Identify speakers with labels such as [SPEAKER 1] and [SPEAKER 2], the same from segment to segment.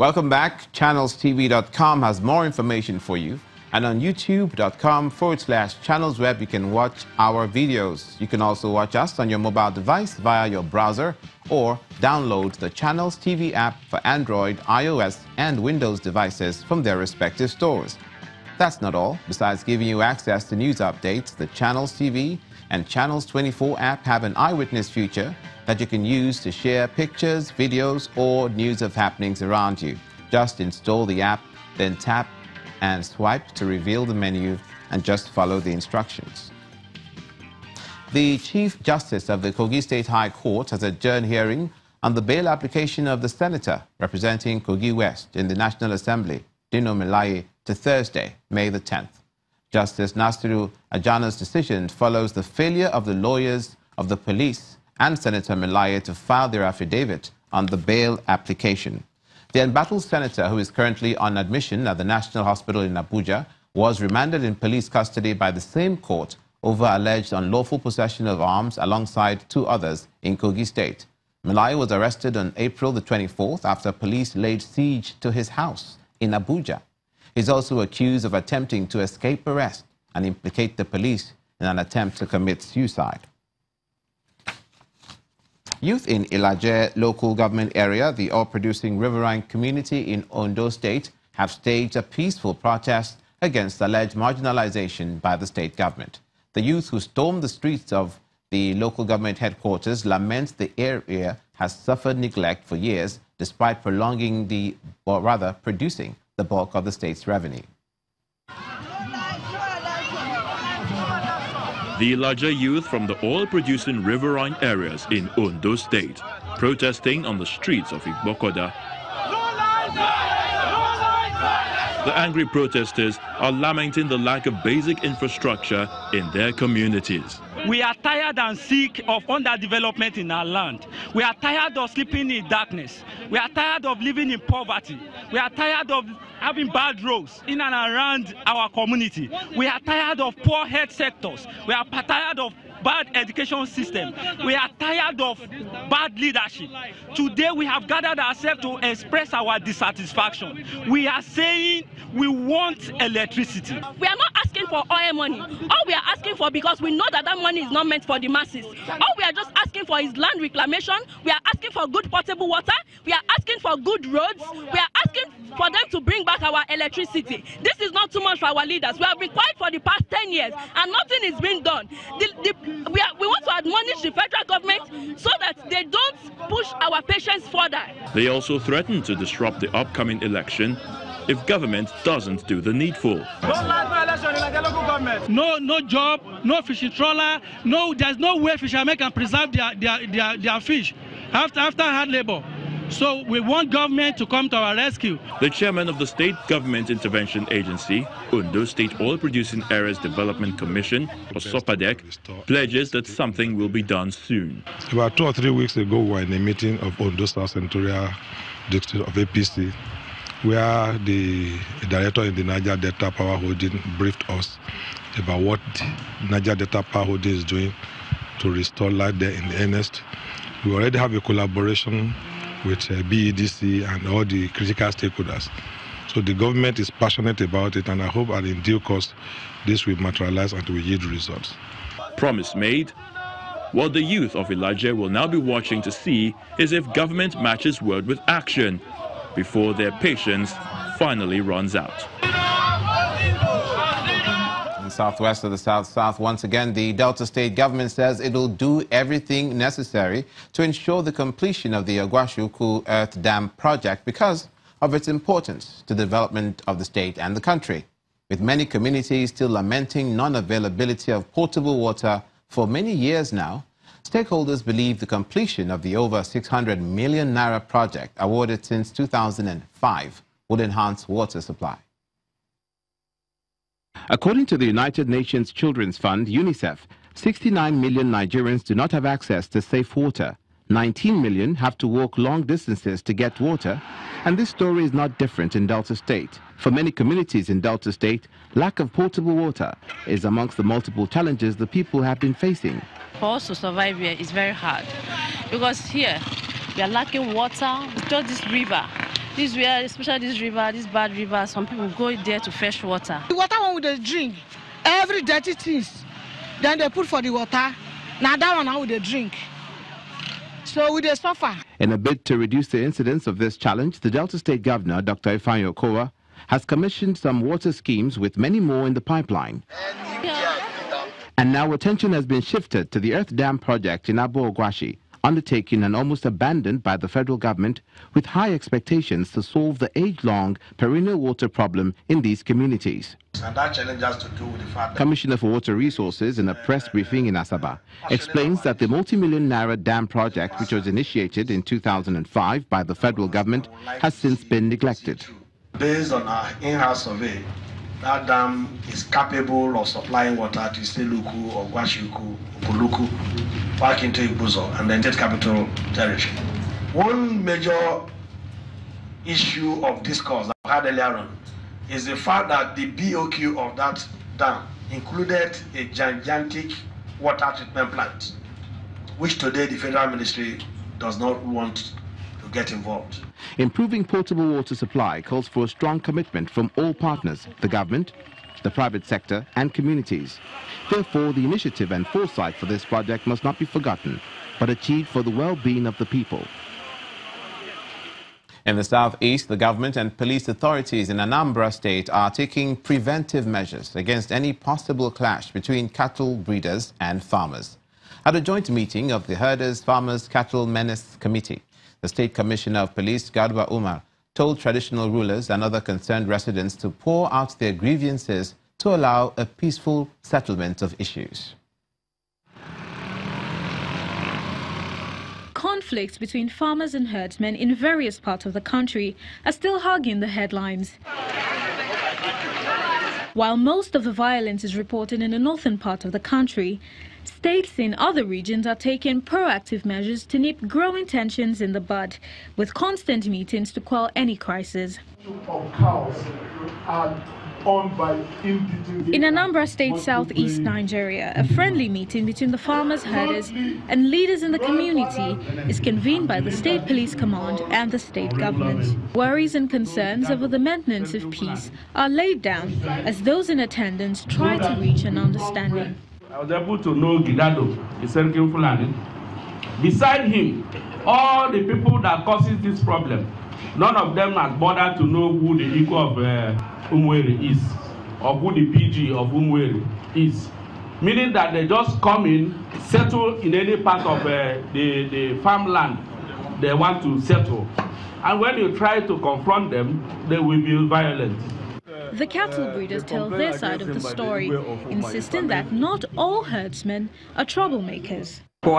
[SPEAKER 1] Welcome back. ChannelsTV.com has more information for you. And on youtube.com/channelsweb, you can watch our videos. You can also watch us on your mobile device via your browser or download the Channels TV app for Android, iOS, and Windows devices from their respective stores. That's not all. Besides giving you access to news updates, the Channels TV and Channels 24 app have an eyewitness feature that you can use to share pictures, videos, or news of happenings around you. Just install the app, then tap and swipe to reveal the menu and just follow the instructions. The Chief Justice of the Kogi State High Court has adjourned hearing on the bail application of the senator representing Kogi West in the National Assembly, Dino Melaye, to Thursday, May the 10th. Justice Nasiru Ajana's decision follows the failure of the lawyers of the police and Senator Melaye to file their affidavit on the bail application. The embattled senator, who is currently on admission at the National Hospital in Abuja, was remanded in police custody by the same court over alleged unlawful possession of arms alongside two others in Kogi State. Melaye was arrested on April the 24th after police laid siege to his house in Abuja. He's also accused of attempting to escape arrest and implicate the police in an attempt to commit suicide. Youth in Melaye local government area, the oil-producing riverine community in Ondo State, have staged a peaceful protest against alleged marginalization by the state government. The youth who stormed the streets of the local government headquarters lament the area has suffered neglect for years, despite producing the bulk of the state's revenue.
[SPEAKER 2] The Melaye youth from the oil-producing riverine areas in Ondo State protesting on the streets of Igbokoda. The angry protesters are lamenting the lack of basic infrastructure in their communities.
[SPEAKER 3] We are tired and sick of underdevelopment in our land. We are tired of sleeping in darkness. We are tired of living in poverty. We are tired of having bad roads in and around our community. We are tired of poor health sectors. We are tired of bad education system. We are tired of bad leadership. Today we have gathered ourselves to express our dissatisfaction. We are saying we want electricity.
[SPEAKER 4] We are not asking for oil money. All we are asking for, because we know that that money is not meant for the masses. All we are just asking for is land reclamation. We are asking for good potable water. We are asking for good roads. We are asking for them to bring back our electricity. This is not too much for our leaders. We have been quiet for the past 10 years and nothing is being done. We want to admonish the federal government so that they don't push our patients further.
[SPEAKER 2] They also threaten to disrupt the upcoming election if government doesn't do the needful.
[SPEAKER 3] No job, no fishing trawler, there's no way fishermen can preserve their fish after hard labor. So we want government to come to our rescue.
[SPEAKER 2] The chairman of the State Government Intervention Agency, Ondo State Oil Producing Areas Development Commission, or SOPADEC, pledges that something will be done soon.
[SPEAKER 5] About 2 or 3 weeks ago, we were in a meeting of Ondo South Senatorial District of APC, where the director in the Niger Delta Power Holding briefed us about what Niger Delta Power Holding is doing to restore life there in earnest. We already have a collaboration with BEDC and all the critical stakeholders. So the government is passionate about it, and I hope that in due course this will materialize and will yield results.
[SPEAKER 2] Promise made. What the youth of Melaye will now be watching to see is if government matches word with action before their patience finally runs out.
[SPEAKER 1] In southwest of the South, once again, the Delta State government says it will do everything necessary to ensure the completion of the Agwashuku Earth Dam project because of its importance to the development of the state and the country. With many communities still lamenting non-availability of potable water for many years now, stakeholders believe the completion of the over 600 million naira project awarded since 2005 would enhance water supply. According to the United Nations Children's Fund, UNICEF, 69 million Nigerians do not have access to safe water. 19 million have to walk long distances to get water. And this story is not different in Delta State. For many communities in Delta State, lack of potable water is amongst the multiple challenges the people have been facing.
[SPEAKER 6] For us to survive here is very hard because here we are lacking water. Just this river This where, especially this river, this bad river, some people go there to fetch water.
[SPEAKER 7] The water one with the drink, every dirty things, then they put for the water. Now that one how they drink. So we they suffer.
[SPEAKER 1] In a bid to reduce the incidence of this challenge, the Delta State Governor, Dr. Ifeanyi Okowa, has commissioned some water schemes with many more in the pipeline. And now attention has been shifted to the Earth Dam project in Abo Ogwashi, undertaken and almost abandoned by the federal government, with high expectations to solve the age-long perennial water problem in these communities.
[SPEAKER 8] And that challenge has to do with the fact that
[SPEAKER 1] Commissioner for Water Resources, in a press briefing in Asaba, explains that the multi-million naira dam project, which was initiated in 2005 by the federal government, has since been neglected.
[SPEAKER 8] based on our in-house survey, that dam is capable of supplying water to Seluku, Ogwashiuku, Buluku, back into Ibuzo, and then state capital territory. One major issue of discourse that I had earlier on is the fact that the BOQ of that dam included a gigantic water treatment plant, which today the federal ministry does not want to get involved.
[SPEAKER 1] Improving potable water supply calls for a strong commitment from all partners, the government, the private sector and communities. Therefore, the initiative and foresight for this project must not be forgotten, but achieved for the well-being of the people. In the southeast, the government and police authorities in Anambra State are taking preventive measures against any possible clash between cattle breeders and farmers. At a joint meeting of the Herders Farmers Cattle Menace Committee, the State Commissioner of Police, Garba Umar, told traditional rulers and other concerned residents to pour out their grievances to allow a peaceful settlement of issues.
[SPEAKER 9] Conflicts between farmers and herdsmen in various parts of the country are still hogging the headlines. While most of the violence is reported in the northern part of the country, states in other regions are taking proactive measures to nip growing tensions in the bud, with constant meetings to quell any crisis. In Anambra State, southeast Nigeria, a friendly meeting between the farmers, herders and leaders in the community is convened by the State Police Command and the state government. Worries and concerns over the maintenance of peace are laid down as those in attendance try to reach an understanding.
[SPEAKER 10] I was able to know Gidado, the Serkin Fulani. Beside him, all the people that causes this problem, none of them has bothered to know who the equal of Umweri is, or who the PG of Umweri is. Meaning that they just come in, settle in any part of the farmland they want to settle. And when you try to confront them, they will be violent.
[SPEAKER 9] The cattle breeders tell their side of the story, insisting that not all herdsmen are troublemakers.
[SPEAKER 11] As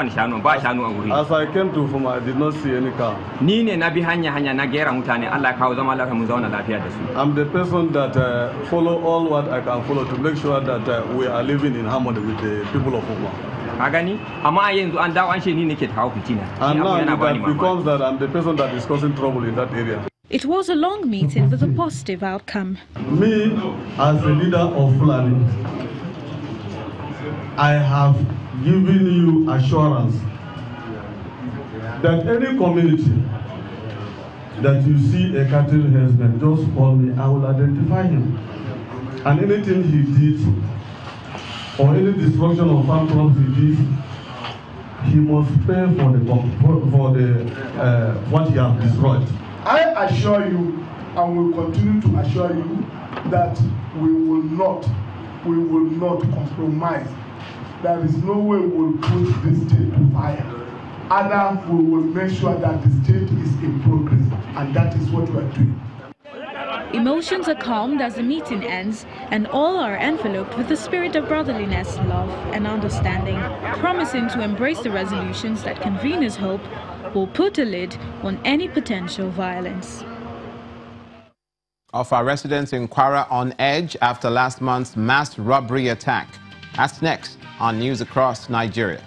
[SPEAKER 11] I came to Fuma, I did not see any car. I'm the person that follow all what I can follow to make sure that we are living in harmony with the people of Fuma. And now it becomes that I'm the person that is causing trouble in that area.
[SPEAKER 9] It was a long meeting with a positive outcome.
[SPEAKER 11] Me, as the leader of Fulani, I have given you assurance that any community that you see a cattle herdsman, just call me, I will identify him. And anything he did, or any destruction of farm crops he did, he must pay for what he has destroyed.
[SPEAKER 12] I assure you, and will continue to assure you, that we will not compromise. There is no way we will put this state to fire. Either we will make sure that the state is in progress, and that is what we are doing.
[SPEAKER 9] Emotions are calmed as the meeting ends, and all are enveloped with the spirit of brotherliness, love and understanding, promising to embrace the resolutions that conveners hope will put a lid on any potential violence.
[SPEAKER 1] Of our residents in Kwara on edge after last month's mass robbery attack. That's next on News Across Nigeria.